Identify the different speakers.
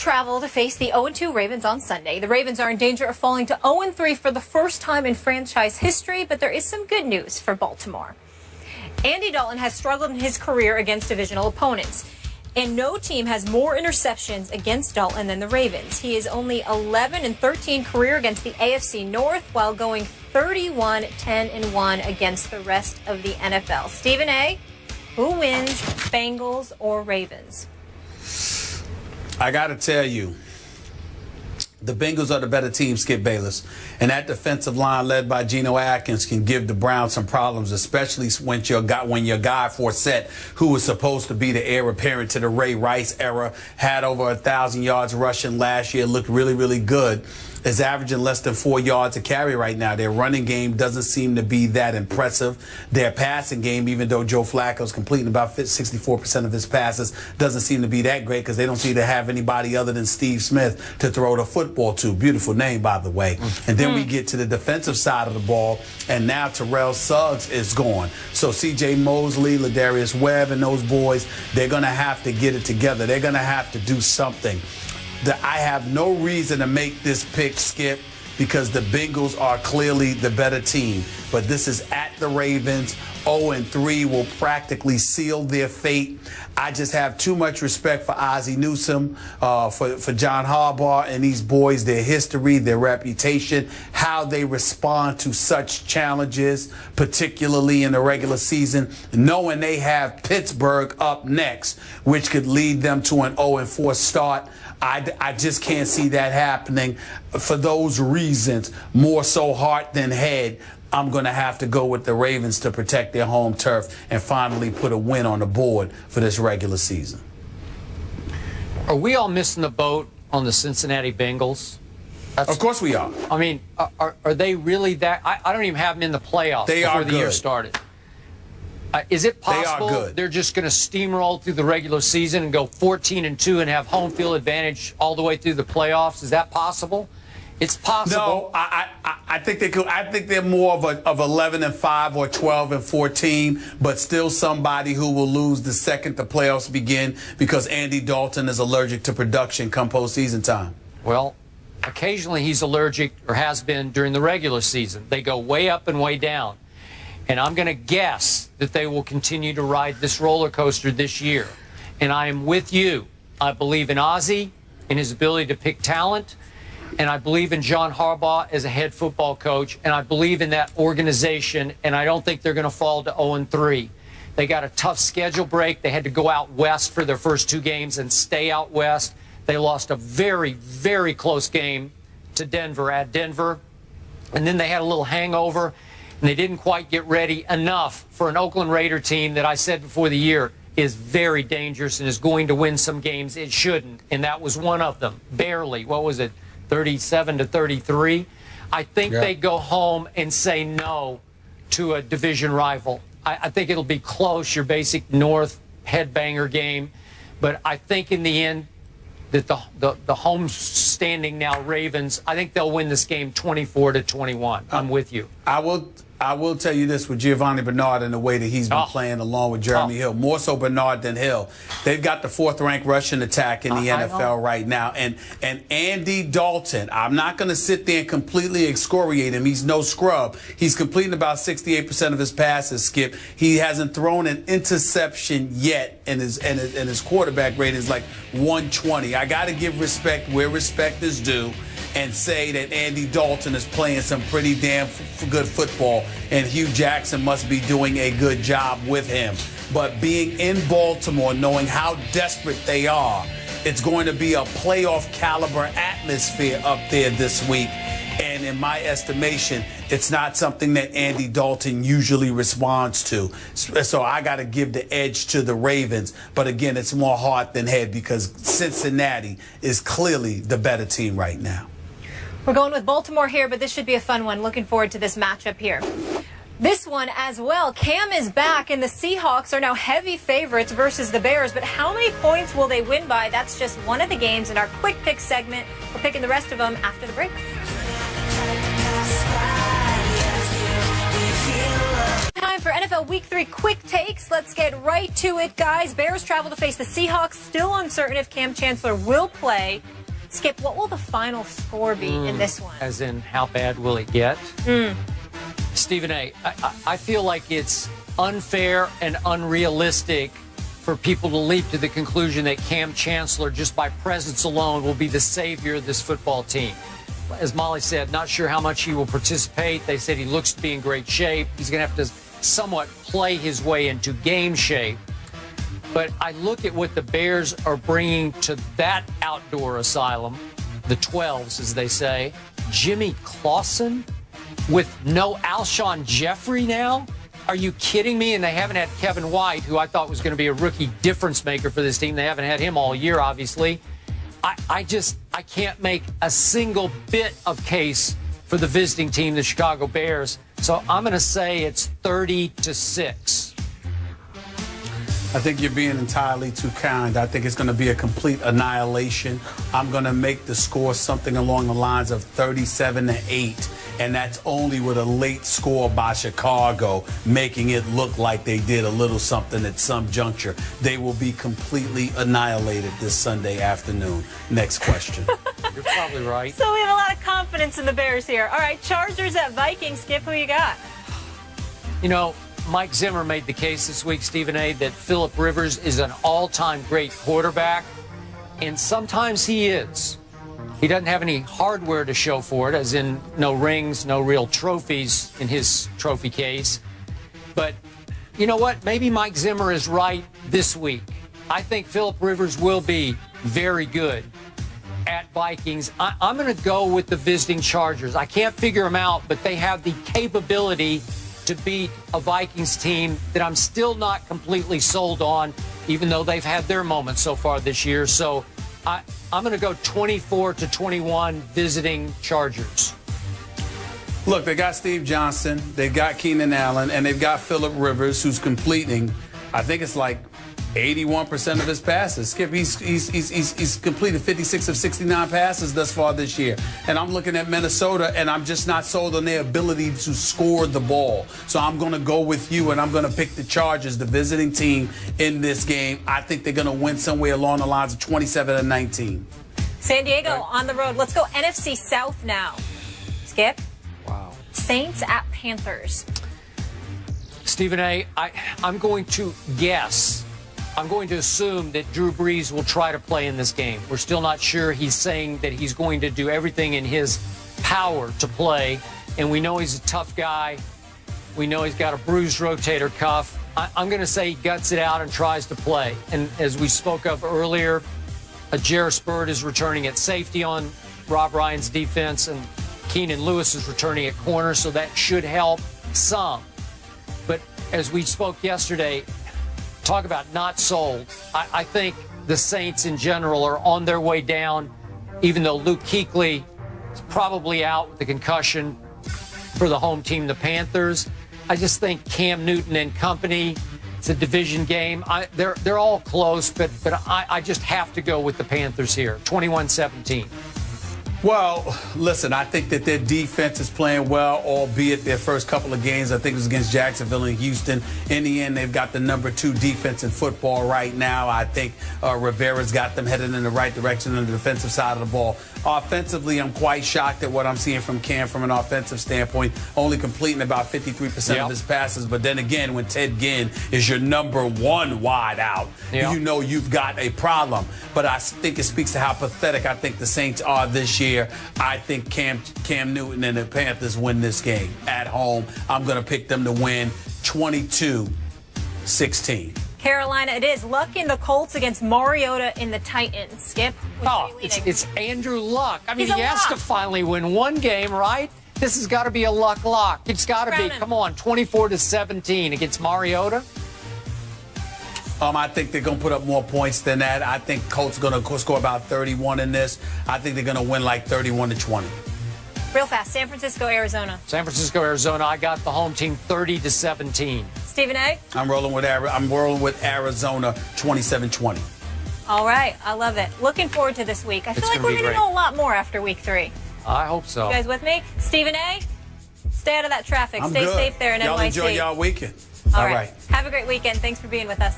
Speaker 1: travel to face the 0-2 Ravens on Sunday. The Ravens are in danger of falling to 0-3 for the first time in franchise history, but there is some good news for Baltimore. Andy Dalton has struggled in his career against divisional opponents, and no team has more interceptions against Dalton than the Ravens. He is only 11-13 career against the AFC North, while going 31-10-1 against the rest of the NFL. Stephen A., who wins, Bengals or Ravens?
Speaker 2: I got to tell you, the Bengals are the better team, Skip Bayless. And that defensive line led by Geno Atkins can give the Browns some problems, especially when your guy Forsett, who was supposed to be the heir apparent to the Ray Rice era, had over 1,000 yards rushing last year, looked really, really good, is averaging less than 4 yards a carry right now. Their running game doesn't seem to be that impressive. Their passing game, even though Joe Flacco's completing about 64% of his passes, doesn't seem to be that great because they don't seem to have anybody other than Steve Smith to throw the football to. Beautiful name, by the way. And then we get to the defensive side of the ball, and now Terrell Suggs is gone. So C.J. Mosley, Ladarius Webb, and those boys, they're going to have to get it together. They're going to have to do something. I have no reason to make this pick, Skip, because the Bengals are clearly the better team. But this is at the Ravens. 0-3 will practically seal their fate. I just have too much respect for Ozzie Newsome, for John Harbaugh and these boys, their history, their reputation, how they respond to such challenges, particularly in the regular season, knowing they have Pittsburgh up next, which could lead them to an 0-4 start. I just can't see that happening. For those reasons, more so heart than head, I'm going to have to go with the Ravens to protect their home turf and finally put a win on the board for this regular season.
Speaker 3: Are we all missing the boat on the Cincinnati Bengals?
Speaker 2: Of course we are.
Speaker 3: I mean, are they really that? I don't even have them in the playoffs before the year started. Is it possible they're just going to steamroll through the regular season and go 14-2 and have home field advantage all the way through the playoffs? Is that possible? It's possible.
Speaker 2: No, I think they could. I think they're more of 11-5 or 12-14, but still somebody who will lose the second the playoffs begin because Andy Dalton is allergic to production come postseason time.
Speaker 3: Well, occasionally he's allergic or has been during the regular season. They go way up and way down. And I'm going to guess that they will continue to ride this roller coaster this year. And I am with you. I believe in Ozzie, in his ability to pick talent. And I believe in John Harbaugh as a head football coach. And I believe in that organization. And I don't think they're going to fall to 0-3. They got a tough schedule break. They had to go out west for their first 2 games and stay out west. They lost a very, very close game to Denver at Denver. And then they had a little hangover. And they didn't quite get ready enough for an Oakland Raider team that I said before the year is very dangerous and is going to win some games it shouldn't. And that was one of them, barely. What was it, 37-33? I think they go home and say no to a division rival. I think it'll be close, your basic North headbanger game. But I think in the end that the home standing now Ravens, I think they'll win this game 24-21. I'm with you.
Speaker 2: I will tell you this with Giovanni Bernard and the way that he's been playing along with Jeremy Hill, more so Bernard than Hill. They've got the 4th-ranked rushing attack in the NFL right now. And Andy Dalton, I'm not going to sit there and completely excoriate him. He's no scrub. He's completing about 68% of his passes, Skip. He hasn't thrown an interception yet, and his quarterback rate is like 120. I got to give respect where respect is due and say that Andy Dalton is playing some pretty damn good football, and Hugh Jackson must be doing a good job with him. But being in Baltimore, knowing how desperate they are, it's going to be a playoff caliber atmosphere up there this week. And in my estimation, it's not something that Andy Dalton usually responds to. So I got to give the edge to the Ravens. But again, it's more heart than head because Cincinnati is clearly the better team right now.
Speaker 1: We're going with Baltimore here, but this should be a fun one. Looking forward to this matchup here. This one as well. Cam is back, and the Seahawks are now heavy favorites versus the Bears. But how many points will they win by? That's just one of the games in our quick pick segment. We're picking the rest of them after the break. Time for NFL Week 3 quick takes. Let's get right to it, guys. Bears travel to face the Seahawks. Still uncertain if Cam Chancellor will play. Skip, what will the final score be in this one?
Speaker 3: As in, how bad will it get? Stephen A., I feel like it's unfair and unrealistic for people to leap to the conclusion that Cam Chancellor, just by presence alone, will be the savior of this football team. As Molly said, not sure how much he will participate. They said he looks to be in great shape. He's going to have to somewhat play his way into game shape. But I look at what the Bears are bringing to that outdoor asylum, the 12s, as they say. Jimmy Clausen with no Alshon Jeffrey now? Are you kidding me? And they haven't had Kevin White, who I thought was going to be a rookie difference maker for this team. They haven't had him all year, obviously. I can't make a single bit of case for the visiting team, the Chicago Bears. So I'm going to say it's 30-6.
Speaker 2: I think you're being entirely too kind. I think it's going to be a complete annihilation. I'm going to make the score something along the lines of 37-8, and that's only with a late score by Chicago, making it look like they did a little something at some juncture. They will be completely annihilated this Sunday afternoon. Next question.
Speaker 3: You're probably right.
Speaker 1: So we have a lot of confidence in the Bears here. All right, Chargers at Vikings. Skip, who you got?
Speaker 3: You know, Mike Zimmer made the case this week, Stephen A., that Phillip Rivers is an all-time great quarterback, and sometimes he is. He doesn't have any hardware to show for it, as in no rings, no real trophies in his trophy case. But you know what? Maybe Mike Zimmer is right this week. I think Phillip Rivers will be very good at Vikings. I'm going to go with the visiting Chargers. I can't figure them out, but they have the capability to beat a Vikings team that I'm still not completely sold on, even though they've had their moments so far this year. So I'm going to go 24-21 visiting Chargers.
Speaker 2: Look, they got Steve Johnson, they've got Keenan Allen, and they've got Phillip Rivers, who's completing, I think it's like 81% of his passes. Skip, he's completed 56 of 69 passes thus far this year. And I'm looking at Minnesota, and I'm just not sold on their ability to score the ball. So I'm going to go with you, and I'm going to pick the Chargers, the visiting team in this game. I think they're going to win somewhere along the lines of 27-19.
Speaker 1: San Diego on the road. Let's go NFC South now. Skip?
Speaker 3: Wow.
Speaker 1: Saints at Panthers.
Speaker 3: Stephen A., I'm going to guess. I'm going to assume that Drew Brees will try to play in this game. We're still not sure. He's saying that he's going to do everything in his power to play, and we know he's a tough guy. We know he's got a bruised rotator cuff. I'm going to say he guts it out and tries to play. And as we spoke of earlier, Jarris Byrd is returning at safety on Rob Ryan's defense, and Keenan Lewis is returning at corner, so that should help some. But as we spoke yesterday, talk about not sold. I think the Saints in general are on their way down, even though Luke Kuechly is probably out with a concussion for the home team, the Panthers. I just think Cam Newton and company, it's a division game. They're all close, but I just have to go with the Panthers here, 21-17.
Speaker 2: Well, listen, I think that their defense is playing well, albeit their first couple of games, I think it was against Jacksonville and Houston. In the end, they've got the number 2 defense in football right now. I think Rivera's got them headed in the right direction on the defensive side of the ball. Offensively, I'm quite shocked at what I'm seeing from Cam from an offensive standpoint, only completing about 53% of his passes. But then again, when Ted Ginn is your number 1 wide out, you know you've got a problem. But I think it speaks to how pathetic I think the Saints are this year. I think Cam Newton and the Panthers win this game at home. I'm going to pick them to win 22-16.
Speaker 1: Carolina, it is. Luck in the Colts against Mariota in the Titans. Skip?
Speaker 3: It's Andrew Luck. I mean, he has
Speaker 1: lock
Speaker 3: to finally win one game, right? This has got to be a luck lock. It's got to be. Come on, 24-17 against Mariota.
Speaker 2: I think they're going to put up more points than that. I think Colts are going to score about 31 in this. I think they're going to win like 31-20.
Speaker 1: Real fast. San Francisco, Arizona.
Speaker 3: San Francisco, Arizona. I got the home team 30-17.
Speaker 1: Stephen A.
Speaker 2: I'm rolling with Arizona 27-20.
Speaker 1: All right. I love it. Looking forward to this week. I feel like we're going to know a lot more after week 3.
Speaker 3: I hope so.
Speaker 1: You guys with me? Stephen A. Stay out of that traffic.
Speaker 2: I'm
Speaker 1: Stay
Speaker 2: good.
Speaker 1: safe there in NYC.
Speaker 2: Y'all enjoy y'all weekend.
Speaker 1: All right. Have a great weekend. Thanks for being with us.